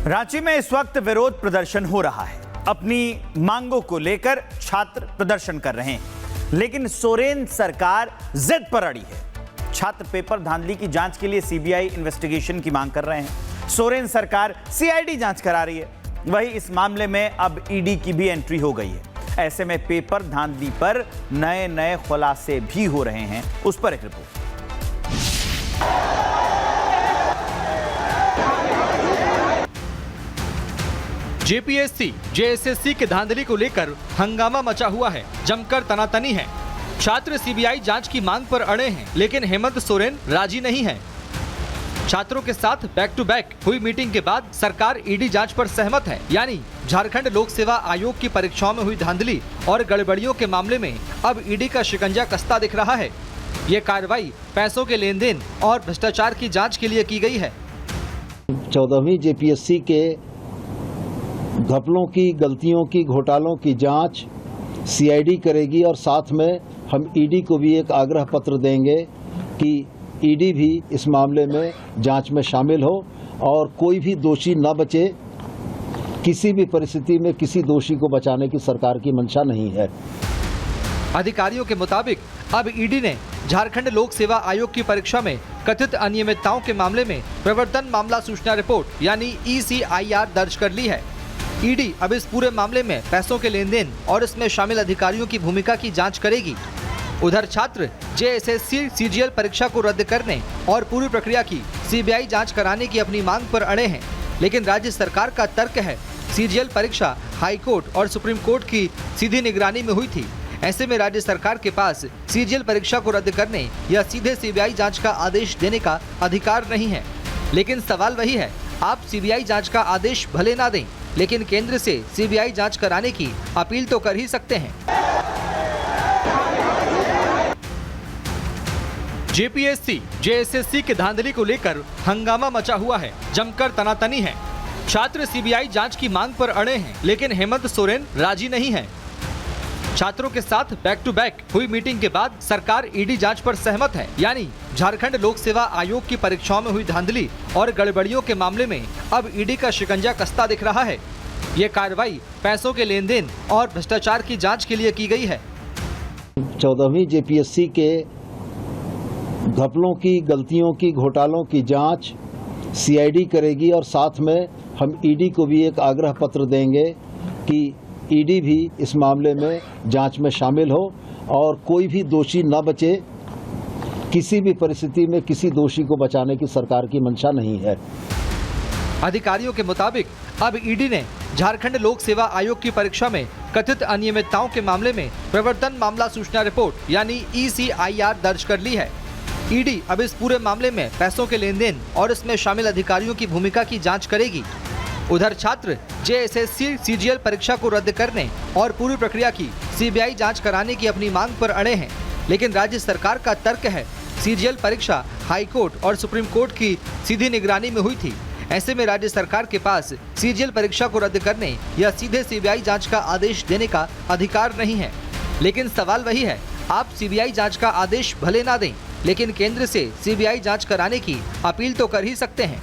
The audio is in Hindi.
रांची में इस वक्त विरोध प्रदर्शन हो रहा है। अपनी मांगों को लेकर छात्र प्रदर्शन कर रहे हैं, लेकिन सोरेन सरकार जिद पर अड़ी है। छात्र पेपर धांधली की जांच के लिए सीबीआई इन्वेस्टिगेशन की मांग कर रहे हैं। सोरेन सरकार सीआईडी जांच करा रही है। वही इस मामले में अब ईडी की भी एंट्री हो गई है। ऐसे में पेपर धांधली पर नए नए खुलासे भी हो रहे हैं। उस पर एक रिपोर्ट। जेपीएससी, जेएसएससी के धांधली को लेकर हंगामा मचा हुआ है। जमकर तनातनी है। छात्र सीबीआई जांच की मांग पर अड़े हैं, लेकिन हेमंत सोरेन राजी नहीं है। छात्रों के साथ बैक टू बैक हुई मीटिंग के बाद सरकार ईडी जांच पर सहमत है। यानी झारखंड लोक सेवा आयोग की परीक्षाओं में हुई धांधली और गड़बड़ियों के मामले में अब ईडी का शिकंजा कसता दिख रहा है। ये कार्रवाई पैसों के लेन देन और भ्रष्टाचार की जाँच के लिए की गई है। 14वीं जेपीएससी के घपलों की, गलतियों की, घोटालों की जांच सीआईडी करेगी और साथ में हम ईडी को भी एक आग्रह पत्र देंगे कि ईडी भी इस मामले में जांच में शामिल हो और कोई भी दोषी न बचे। किसी भी परिस्थिति में किसी दोषी को बचाने की सरकार की मंशा नहीं है। अधिकारियों के मुताबिक अब ईडी ने झारखंड लोक सेवा आयोग की परीक्षा में कथित अनियमितताओं के मामले में प्रवर्तन मामला सूचना रिपोर्ट यानी ECIR दर्ज कर ली है। ईडी अब इस पूरे मामले में पैसों के लेन देन और इसमें शामिल अधिकारियों की भूमिका की जांच करेगी। उधर छात्र जेएसएससी सीजीएल परीक्षा को रद्द करने और पूरी प्रक्रिया की सीबीआई जांच कराने की अपनी मांग पर अड़े हैं, लेकिन राज्य सरकार का तर्क है सीजीएल परीक्षा हाई कोर्ट और सुप्रीम कोर्ट की सीधी निगरानी में हुई थी। ऐसे में राज्य सरकार के पास सीजीएल परीक्षा को रद्द करने या सीधे सीबीआई जांच का आदेश देने का अधिकार नहीं है। लेकिन सवाल वही है, आप सीबीआई जांच का आदेश भले ना दें, लेकिन केंद्र से सीबीआई जांच कराने की अपील तो कर ही सकते हैं। जेपीएससी, जेएसएससी के धांधली को लेकर हंगामा मचा हुआ है। जमकर तनातनी है। छात्र सीबीआई जांच की मांग पर अड़े हैं, लेकिन हेमंत सोरेन राजी नहीं है। छात्रों के साथ बैक टू बैक हुई मीटिंग के बाद सरकार ईडी जांच पर सहमत है। यानी झारखंड लोक सेवा आयोग की परीक्षाओं में हुई धांधली और गड़बड़ियों के मामले में अब ईडी का शिकंजा कसता दिख रहा है। ये कार्रवाई पैसों के लेन देन और भ्रष्टाचार की जांच के लिए की गई है। 14वीं जेपीएससी के घपलों की, गलतियों की, घोटालों की जांच सीआईडी करेगी और साथ में हम ईडी को भी एक आग्रह पत्र देंगे कि ईडी भी इस मामले में जांच में शामिल हो और कोई भी दोषी न बचे। किसी भी परिस्थिति में किसी दोषी को बचाने की सरकार की मंशा नहीं है। अधिकारियों के मुताबिक अब ईडी ने झारखंड लोक सेवा आयोग की परीक्षा में कथित अनियमितताओं के मामले में प्रवर्तन मामला सूचना रिपोर्ट यानी ECIR दर्ज कर ली है। ईडी अब इस पूरे मामले में पैसों के लेन देन और इसमें शामिल अधिकारियों की भूमिका की जांच करेगी। उधर छात्र जेएसएससी सीजीएल परीक्षा को रद्द करने और पूरी प्रक्रिया की सीबीआई जांच कराने की अपनी मांग पर अड़े हैं, लेकिन राज्य सरकार का तर्क है सीजीएल परीक्षा हाई कोर्ट और सुप्रीम कोर्ट की सीधी निगरानी में हुई थी। ऐसे में राज्य सरकार के पास सीजीएल परीक्षा को रद्द करने या सीधे सीबीआई जांच का आदेश देने का अधिकार नहीं है। लेकिन सवाल वही है, आप सीबीआई जांच का आदेश भले ना दें, लेकिन केंद्र से सीबीआई जांच कराने की अपील तो कर ही सकते हैं।